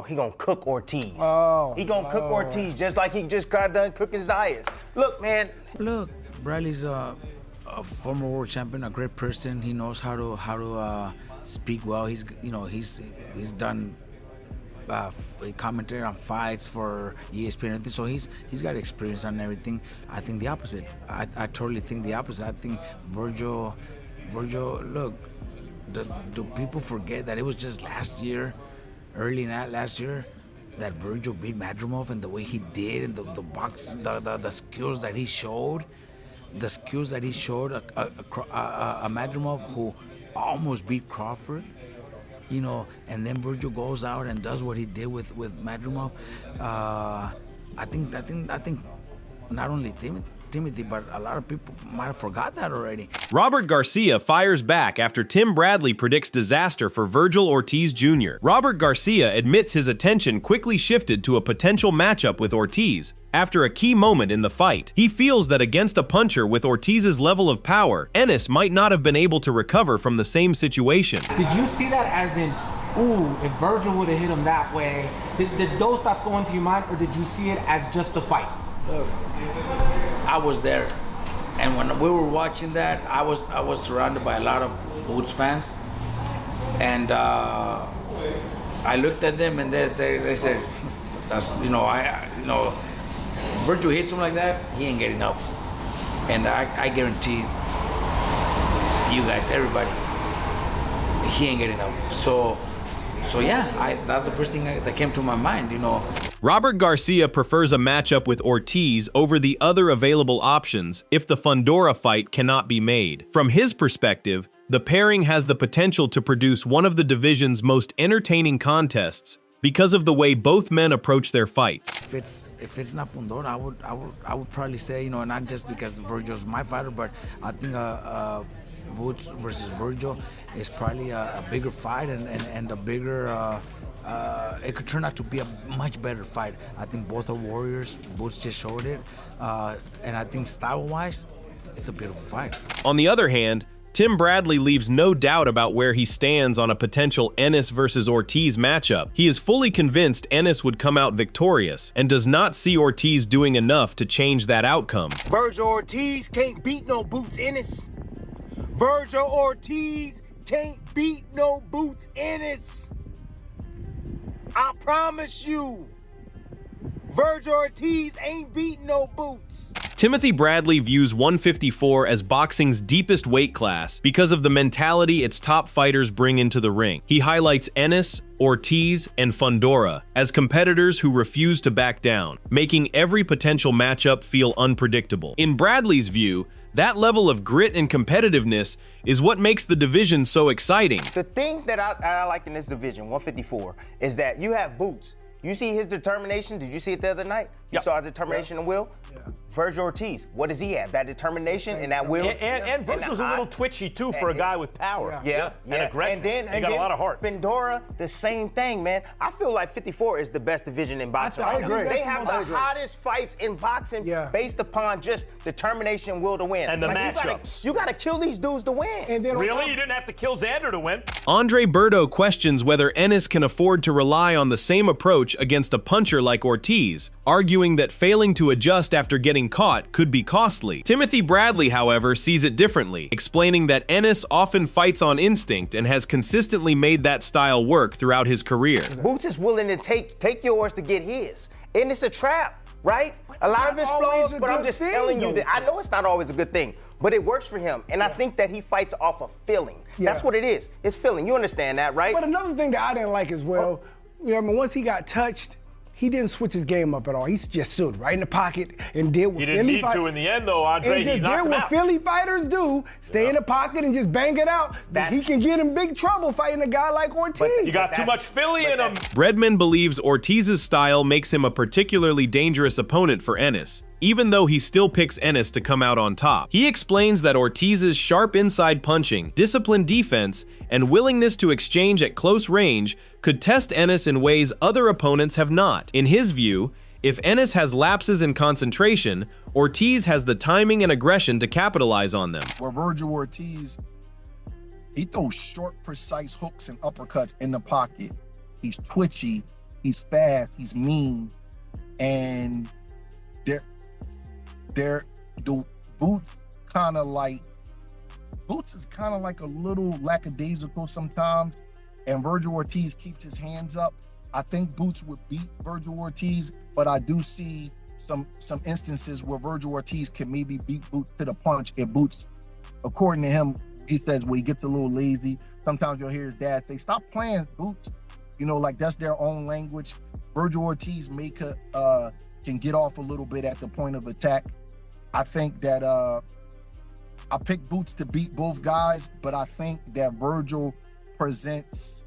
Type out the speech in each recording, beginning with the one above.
he gonna cook Ortiz. Oh, he gonna cook Ortiz just like he just got done cooking Zayas. Look, man. Look, Bradley's a former world champion, a great person. He knows how to speak well. He's done commentary on fights for ESPN, so he's got experience on everything. I think the opposite. I totally think the opposite. I think Vergil, look, do people forget that it was just last year, early in that last year, that Vergil beat Madrimov and the way he did, and the skills that he showed, a Madrimov who almost beat Crawford, and then Vergil goes out and does what he did with Madrimov. I think not only Timothy, but a lot of people might have forgot that already. Robert Garcia fires back after Tim Bradley predicts disaster for Vergil Ortiz Jr. Robert Garcia admits his attention quickly shifted to a potential matchup with Ortiz after a key moment in the fight. He feels that against a puncher with Ortiz's level of power, Ennis might not have been able to recover from the same situation. Did you see that as in, ooh, if Vergil would have hit him that way? Did those thoughts go into your mind, or did you see it as just a fight? Look, I was there, and when we were watching that, I was surrounded by a lot of Boots fans, and I looked at them, and they said, "That's Vergil hits him like that, he ain't getting up." And I guarantee you guys, everybody, he ain't getting up. So yeah, that's the first thing that came to my mind, Robert Garcia prefers a matchup with Ortiz over the other available options if the Fundora fight cannot be made. From his perspective, the pairing has the potential to produce one of the division's most entertaining contests because of the way both men approach their fights. If it's not Fundora, I would probably say, not just because Vergil's my fighter, but I think Boots versus Vergil is probably a bigger fight and a bigger. It could turn out to be a much better fight. I think both are warriors. Boots just showed it, and I think style-wise, it's a beautiful fight. On the other hand, Tim Bradley leaves no doubt about where he stands on a potential Ennis versus Ortiz matchup. He is fully convinced Ennis would come out victorious and does not see Ortiz doing enough to change that outcome. Vergil Ortiz can't beat no Boots Ennis. Vergil Ortiz can't beat no Boots Ennis. I promise you, Vergil Ortiz ain't beating no Boots. Timothy Bradley views 154 as boxing's deepest weight class because of the mentality its top fighters bring into the ring. He highlights Ennis, Ortiz, and Fundora as competitors who refuse to back down, making every potential matchup feel unpredictable. In Bradley's view, that level of grit and competitiveness is what makes the division so exciting. The things that I like in this division, 154, is that you have Boots. You see his determination. Did you see it the other night? You saw his determination and will? Yeah. Vergil Ortiz, what does he have? That determination and that will? And Vergil's a little twitchy, too, for a guy with power. Yeah. And aggression. And he got a lot of heart. Fundora, the same thing, man. I feel like 54 is the best division in boxing. I agree. They have the hottest fights in boxing based upon just determination, will to win. And the matchups. You got to kill these dudes to win. And then really? You didn't have to kill Xander to win? Andre Berto questions whether Ennis can afford to rely on the same approach against a puncher like Ortiz, arguing that failing to adjust after getting caught could be costly. Timothy Bradley, however, sees it differently, explaining that Ennis often fights on instinct and has consistently made that style work throughout his career. Boots is willing to take yours to get his. And it's a trap, right? A lot of his flaws, but I'm just telling you that I know it's not always a good thing, but it works for him. And I think that he fights off of feeling. That's what it is. It's feeling. You understand that, right? But another thing that I didn't like as well, once he got touched, he didn't switch his game up at all. He just stood right in the pocket and did what He didn't need to in the end, though, Andre. He did what Philly fighters do, stay in the pocket and just bang it out. He can get in big trouble fighting a guy like Ortiz. You got too much Philly in him. Bredman believes Ortiz's style makes him a particularly dangerous opponent for Ennis, even though he still picks Ennis to come out on top. He explains that Ortiz's sharp inside punching, disciplined defense, and willingness to exchange at close range could test Ennis in ways other opponents have not. In his view, if Ennis has lapses in concentration, Ortiz has the timing and aggression to capitalize on them. Where Vergil Ortiz, he throws short, precise hooks and uppercuts in the pocket. He's twitchy, He's fast. He's mean, and the Boots is kind of like a little lackadaisical sometimes, and Vergil Ortiz keeps his hands up. I think Boots would beat Vergil Ortiz, but I do see some instances where Vergil Ortiz can maybe beat Boots to the punch. If Boots, according to him, he says when he gets a little lazy, sometimes you'll hear his dad say, "Stop playing, Boots." You know, like that's their own language. Vergil Ortiz can get off a little bit at the point of attack. I think that I picked Boots to beat both guys, but I think that Vergil presents,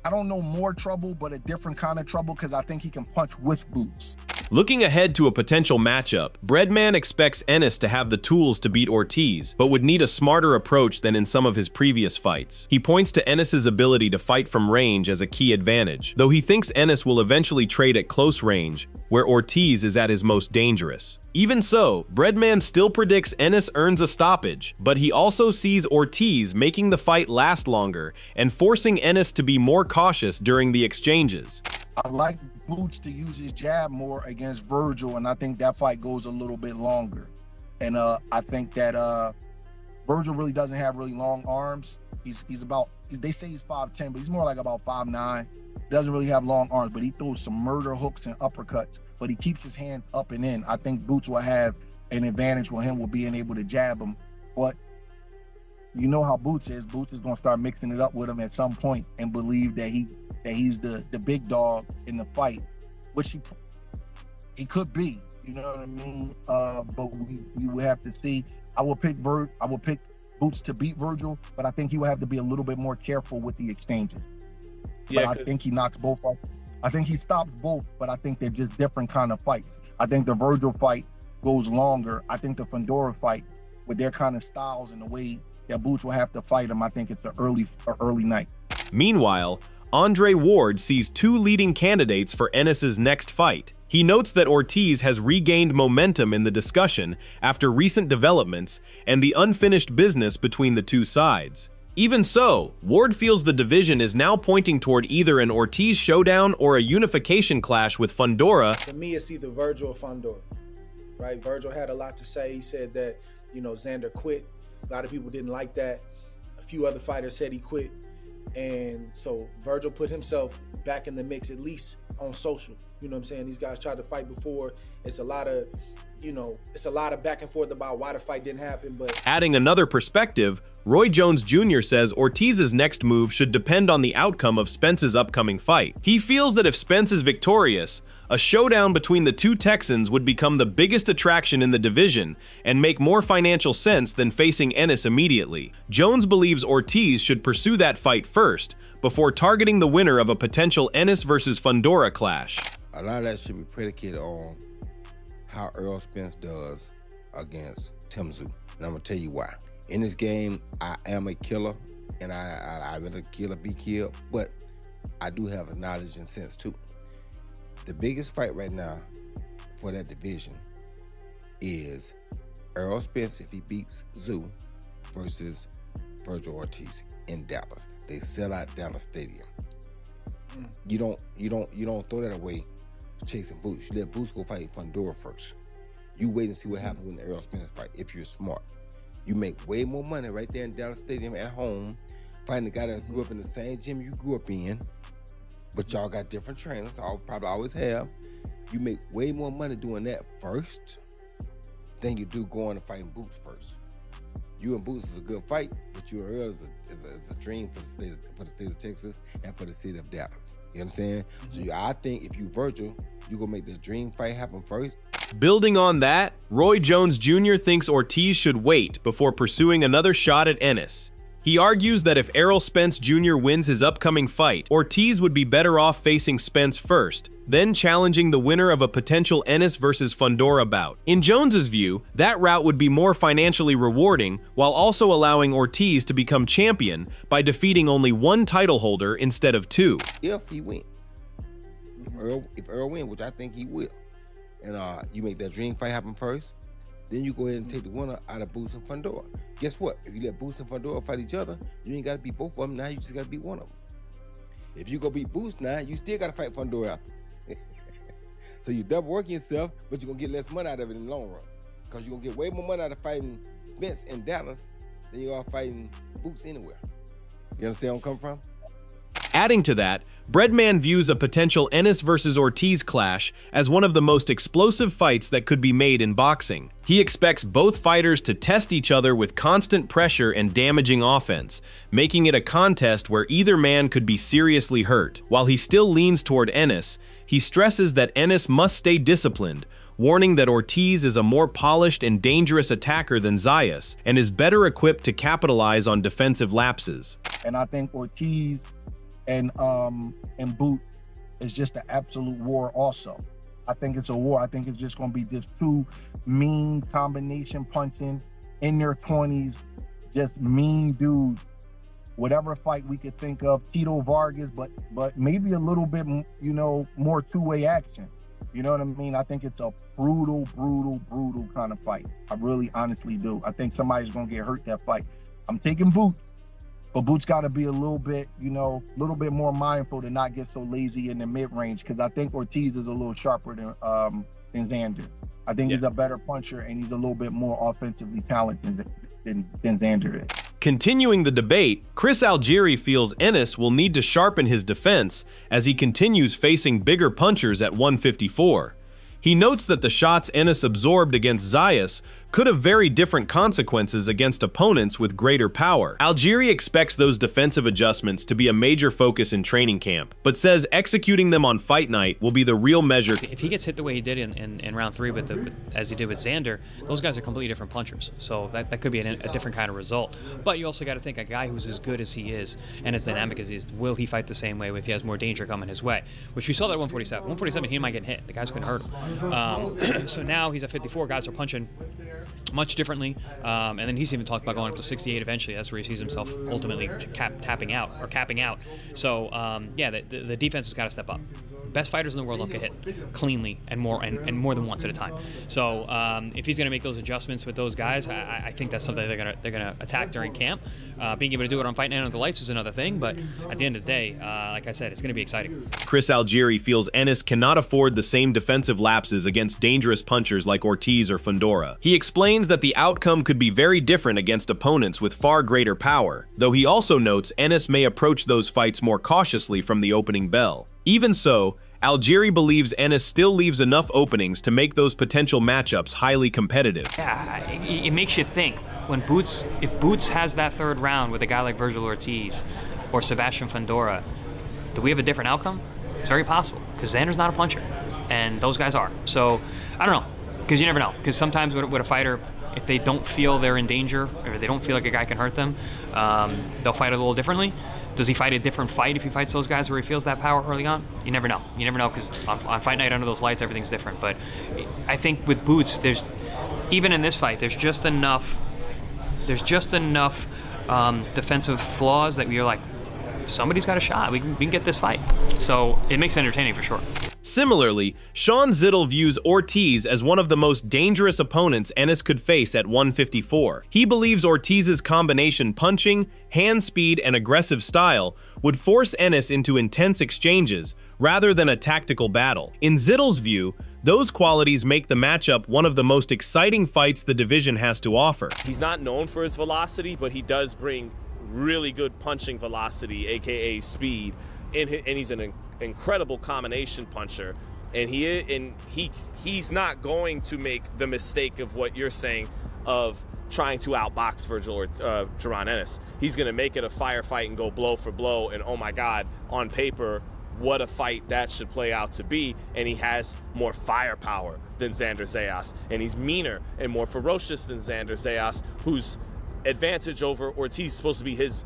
I don't know, more trouble, but a different kind of trouble, because I think he can punch with Boots. Looking ahead to a potential matchup, Breadman expects Ennis to have the tools to beat Ortiz, but would need a smarter approach than in some of his previous fights. He points to Ennis's ability to fight from range as a key advantage, though he thinks Ennis will eventually trade at close range, where Ortiz is at his most dangerous. Even so, Breadman still predicts Ennis earns a stoppage, but he also sees Ortiz making the fight last longer and forcing Ennis to be more cautious during the exchanges. I like Boots to use his jab more against Vergil, and I think that fight goes a little bit longer. And I think that Vergil really doesn't have really long arms. He's about, they say he's 5'10", but he's more like about 5'9". Doesn't really have long arms, but he throws some murder hooks and uppercuts, but he keeps his hands up and in. I think Boots will have an advantage with him with being able to jab him. But you know how Boots is. Boots is going to start mixing it up with him at some point and believe that he's the big dog in the fight, which he could be. You know what I mean? But we will have to see. I will pick Boots to beat Vergil, but I think he will have to be a little bit more careful with the exchanges. But I think he knocks both off. I think he stops both, but I think they're just different kind of fights. I think the Vergil fight goes longer. I think the Fundora fight, with their kind of styles and the way that Boots will have to fight him, I think it's an early night. Meanwhile, Andre Ward sees two leading candidates for Ennis's next fight. He notes that Ortiz has regained momentum in the discussion after recent developments and the unfinished business between the two sides. Even so, Ward feels the division is now pointing toward either an Ortiz showdown or a unification clash with Fundora. To me, it's either Vergil or Fundora, right? Vergil had a lot to say. He said that, Xander quit. A lot of people didn't like that. A few other fighters said he quit. And so Vergil put himself back in the mix, at least on social. You know what I'm saying? These guys tried to fight before. It's a lot of, it's a lot of back and forth about why the fight didn't happen. But adding another perspective, Roy Jones Jr. says Ortiz's next move should depend on the outcome of Spence's upcoming fight. He feels that if Spence is victorious, a showdown between the two Texans would become the biggest attraction in the division and make more financial sense than facing Ennis immediately. Jones believes Ortiz should pursue that fight first, before targeting the winner of a potential Ennis versus Fundora clash. A lot of that should be predicated on how Errol Spence does against Tim Tszyu. And I'm gonna tell you why. In this game, I am a killer, and I rather kill or be killed, but I do have a knowledge and sense too. The biggest fight right now for that division is Errol Spence, if he beats Tszyu, versus Vergil Ortiz in Dallas. They sell out Dallas Stadium. You don't throw that away chasing Boots. You let Boots go fight Fundora first. You wait and see what happens in the Errol Spence fight if you're smart. You make way more money right there in Dallas Stadium at home, fighting the guy that grew up in the same gym you grew up in, but y'all got different trainers. I'll probably always have. You make way more money doing that first than you do going and fighting Boots first. You and Boots is a good fight, but you and Earl is a dream for the state of Texas and for the city of Dallas. You understand? So I think if you Vergil, you gonna make the dream fight happen first. Building on that, Roy Jones Jr. thinks Ortiz should wait before pursuing another shot at Ennis. He argues that if Errol Spence Jr. wins his upcoming fight, Ortiz would be better off facing Spence first, then challenging the winner of a potential Ennis versus Fundora bout. In Jones's view, that route would be more financially rewarding, while also allowing Ortiz to become champion by defeating only one title holder instead of two. If he wins. If Earl wins, which I think he will, and you make that dream fight happen first, then you go ahead and take the winner out of Boots and Fundora. Guess what? If you let Boots and Fundora fight each other, you ain't got to beat both of them. Now you just got to beat one of them. If you go beat Boots now, you still got to fight Fundora after. So you double working yourself, but you're going to get less money out of it in the long run. Because you're going to get way more money out of fighting Spence in Dallas than you are fighting Boots anywhere. You understand where I'm coming from? Adding to that, Breadman views a potential Ennis versus Ortiz clash as one of the most explosive fights that could be made in boxing. He expects both fighters to test each other with constant pressure and damaging offense, making it a contest where either man could be seriously hurt. While he still leans toward Ennis, he stresses that Ennis must stay disciplined, warning that Ortiz is a more polished and dangerous attacker than Zayas and is better equipped to capitalize on defensive lapses. And I think Ortiz and Boots is just an absolute war also. I think it's a war. I think it's just going to be just two mean combination punching in their 20s, just mean dudes. Whatever fight we could think of, Tito Vargas, but maybe a little bit, you know, more two-way action. You know what I mean? I think it's a brutal kind of fight. I really honestly do. I think somebody's going to get hurt that fight. I'm taking Boots. But Boots got to be a little bit, you know, a little bit more mindful to not get so lazy in the mid-range, because I think Ortiz is a little sharper than Xander. I think he's a better puncher, and he's a little bit more offensively talented than Xander is. Continuing the debate, Chris Algieri feels Ennis will need to sharpen his defense as he continues facing bigger punchers at 154. He notes that the shots Ennis absorbed against Zayas could have very different consequences against opponents with greater power. Algieri expects those defensive adjustments to be a major focus in training camp, but says executing them on fight night will be the real measure. If he gets hit the way he did in round 3 as he did with Xander, those guys are completely different punchers. So that could be a different kind of result. But you also got to think, a guy who's as good as he is and as dynamic as he is, will he fight the same way if he has more danger coming his way? Which we saw that at 147. 147, he might get hit. The guys couldn't hurt him. So now he's at 54. Guys are punching much differently, and then he's even talked about going up to 68 eventually. That's where he sees himself ultimately capping out. So yeah, the defense has got to step up. Best fighters in the world don't get hit cleanly and more than once at a time. So if he's going to make those adjustments with those guys, I think that's something they're gonna attack during camp. Being able to do it on Fight Night Under the Lights is another thing, but at the end of the day, like I said, it's going to be exciting. Chris Algieri feels Ennis cannot afford the same defensive lapses against dangerous punchers like Ortiz or Fundora. He explains that the outcome could be very different against opponents with far greater power, though he also notes Ennis may approach those fights more cautiously from the opening bell. Even so, Algieri believes Ennis still leaves enough openings to make those potential matchups highly competitive. Yeah, it makes you think. If Boots has that third round with a guy like Vergil Ortiz or Sebastian Fundora, do we have a different outcome? It's very possible, because Xander's not a puncher, and those guys are. So, I don't know, because you never know. Because sometimes with a fighter, if they don't feel they're in danger, or they don't feel like a guy can hurt them, they'll fight a little differently. Does he fight a different fight if he fights those guys where he feels that power early on? You never know. You never know, because on Fight Night Under those lights, everything's different. But I think with Boots, even in this fight, there's just enough defensive flaws that you're like, somebody's got a shot. We can get this fight. So it makes it entertaining for sure. Similarly, Sean Zittel views Ortiz as one of the most dangerous opponents Ennis could face at 154. He believes Ortiz's combination punching, hand speed, and aggressive style would force Ennis into intense exchanges rather than a tactical battle. In Zittel's view, those qualities make the matchup one of the most exciting fights the division has to offer. He's not known for his velocity, but he does bring really good punching velocity, aka speed, and he's an incredible combination puncher. And he's not going to make the mistake of what you're saying of trying to outbox Vergil or Jaron Ennis. He's going to make it a firefight and go blow for blow. And oh my God, on paper, what a fight that should play out to be. And he has more firepower than Xander Zayas, and he's meaner and more ferocious than Xander Zayas, whose advantage over Ortiz is supposed to be his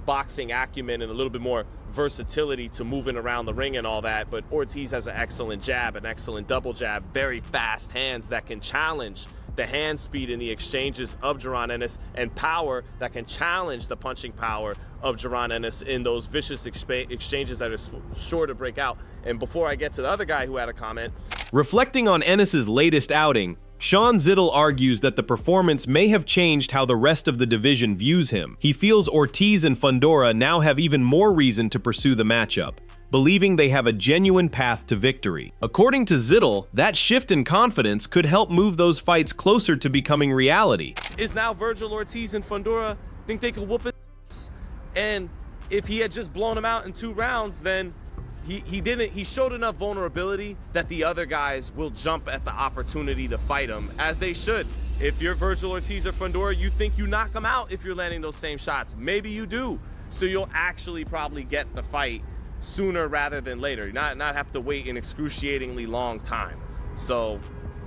boxing acumen and a little bit more versatility to moving around the ring and all that. But Ortiz has an excellent jab, an excellent double jab, very fast hands that can challenge the hand speed in the exchanges of Jaron Ennis, and power that can challenge the punching power of Jaron Ennis in those vicious exchanges that are sure to break out. And before I get to the other guy who had a comment. Reflecting on Ennis's latest outing, Sean Zittel argues that the performance may have changed how the rest of the division views him. He feels Ortiz and Fundora now have even more reason to pursue the matchup, believing they have a genuine path to victory. According to Zittel, that shift in confidence could help move those fights closer to becoming reality. Is now Vergil Ortiz and Fundora think they could whoop his ass? And if he had just blown him out in 2 rounds, then he didn't. He showed enough vulnerability that the other guys will jump at the opportunity to fight him, as they should. If you're Vergil Ortiz or Fundora, you think you knock him out if you're landing those same shots. Maybe you do. So you'll actually probably get the fight sooner rather than later, not have to wait an excruciatingly long time. So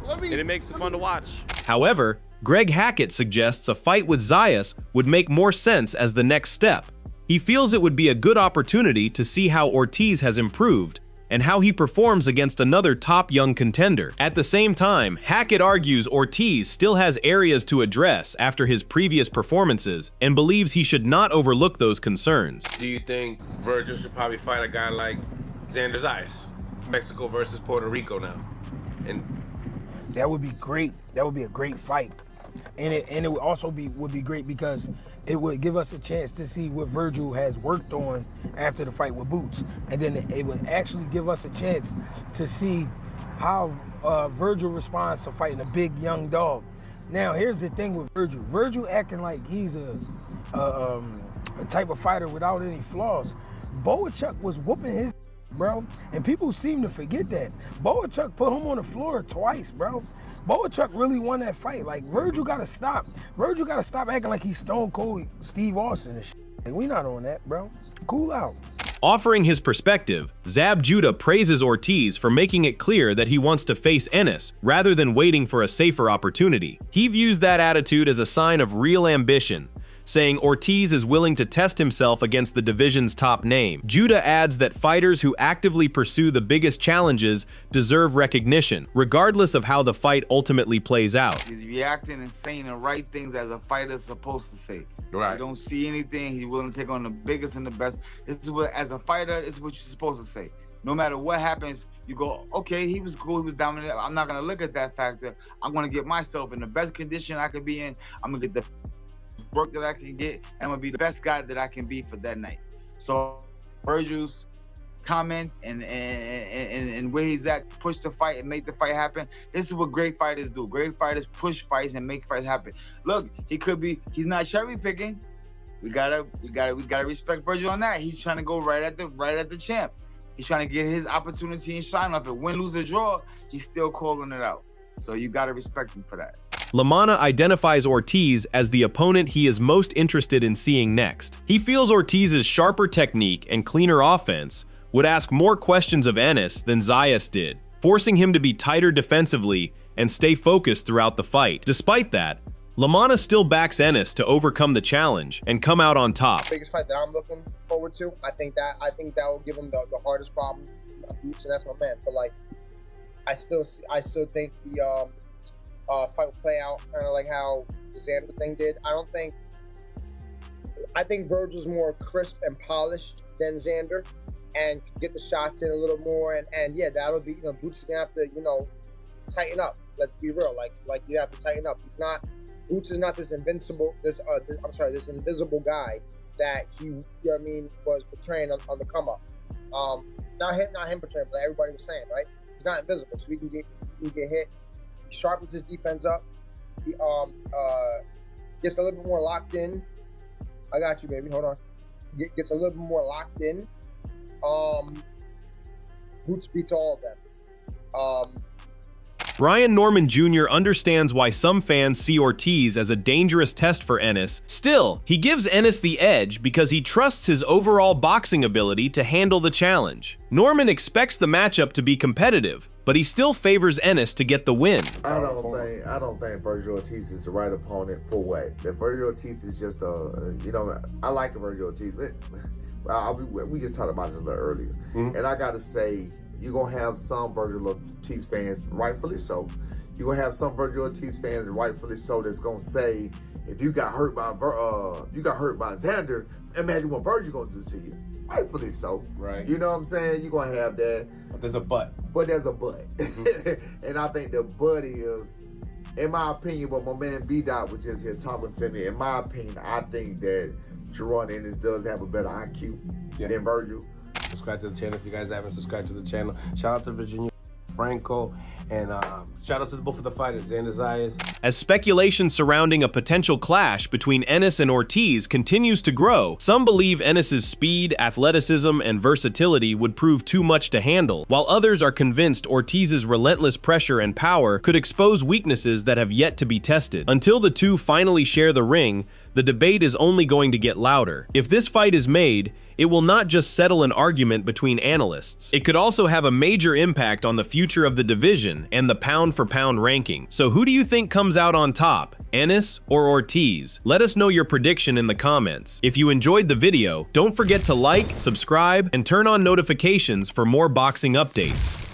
it makes it fun to watch. However, Greg Hackett suggests a fight with Zayas would make more sense as the next step. He feels it would be a good opportunity to see how Ortiz has improved and how he performs against another top young contender. At the same time, Hackett argues Ortiz still has areas to address after his previous performances and believes he should not overlook those concerns. Do you think Vergil should probably fight a guy like Xander Zayas? Mexico versus Puerto Rico now. And that would be great. That would be a great fight. And it would also would be great because it would give us a chance to see what Vergil has worked on after the fight with Boots. And then it would actually give us a chance to see how Vergil responds to fighting a big young dog. Now, here's the thing with Vergil. Vergil acting like he's a type of fighter without any flaws. Boachuk was whooping his bro, and people seem to forget that. Boachuk put him on the floor twice, bro. Boachuk really won that fight. Like, Vergil gotta stop. Vergil gotta stop acting like he's Stone Cold Steve Austin and shit. Like, we not on that, bro. Cool out. Offering his perspective, Zab Judah praises Ortiz for making it clear that he wants to face Ennis rather than waiting for a safer opportunity. He views that attitude as a sign of real ambition, saying Ortiz is willing to test himself against the division's top name. Judah adds that fighters who actively pursue the biggest challenges deserve recognition, regardless of how the fight ultimately plays out. He's reacting and saying the right things as a fighter's supposed to say. Right. You don't see anything, he's willing to take on the biggest and the best. This is what, as a fighter, this is what you're supposed to say. No matter what happens, you go, okay, he was cool, he was dominant. I'm not gonna look at that factor. I'm gonna get myself in the best condition I could be in. I'm gonna get the work that I can get, and I'm gonna be the best guy that I can be for that night. So Vergil's comment and where he's at, push the fight and make the fight happen. This is what great fighters do. Great fighters push fights and make fights happen. Look, he's not cherry picking. We gotta respect Vergil on that. He's trying to go right at the champ. He's trying to get his opportunity and shine off it. Win, lose, or draw, he's still calling it out. So you gotta respect him for that. LaManna identifies Ortiz as the opponent he is most interested in seeing next. He feels Ortiz's sharper technique and cleaner offense would ask more questions of Ennis than Zayas did, forcing him to be tighter defensively and stay focused throughout the fight. Despite that, LaManna still backs Ennis to overcome the challenge and come out on top. Biggest fight that I'm looking forward to. I think that will give him the hardest problem. Boots, and that's my man. But like, I still think the fight will play out kind of like how the Xander thing did. I think Vergil's more crisp and polished than Xander, and get the shots in a little more. And yeah, that'll be, Boots is gonna have to, tighten up. Let's be real. Like you have to tighten up. Boots is not this invisible guy that he, was portraying on the come up. Not him portraying, but everybody was saying, right? He's not invisible, so we can get hit. He sharpens his defense up. He gets a little bit more locked in. I got you, baby. Hold on. Gets a little bit more locked in. Boots beats all of them. Brian Norman Jr. understands why some fans see Ortiz as a dangerous test for Ennis. Still, he gives Ennis the edge because he trusts his overall boxing ability to handle the challenge. Norman expects the matchup to be competitive, but he still favors Ennis to get the win. I don't think Vergil Ortiz is the right opponent for what? That Vergil Ortiz is just I like the Vergil Ortiz. We just talked about it a little earlier, and I gotta say, you're going to have some Vergil Ortiz fans, rightfully so. You're going to have some Vergil Ortiz fans, rightfully so, that's going to say, if you got hurt by Xander, imagine what Vergil gonna do to you. Rightfully so. Right. You know what I'm saying? You're gonna have that. But there's a but. But there's a but. And I think the but is, in my opinion, what my man B-Dot was just here talking to me, in my opinion, I think that Jaron Ennis does have a better IQ than Vergil. Subscribe to the channel if you guys haven't subscribed to the channel. Shout out to Virginia Franco, and shout out to both of the fighters, Xander Zayas. As speculation surrounding a potential clash between Ennis and Ortiz continues to grow, some believe Ennis's speed, athleticism, and versatility would prove too much to handle, while others are convinced Ortiz's relentless pressure and power could expose weaknesses that have yet to be tested. Until the two finally share the ring, the debate is only going to get louder. If this fight is made, it will not just settle an argument between analysts. It could also have a major impact on the future of the division and the pound-for-pound ranking. So who do you think comes out on top, Ennis or Ortiz? Let us know your prediction in the comments. If you enjoyed the video, don't forget to like, subscribe, and turn on notifications for more boxing updates.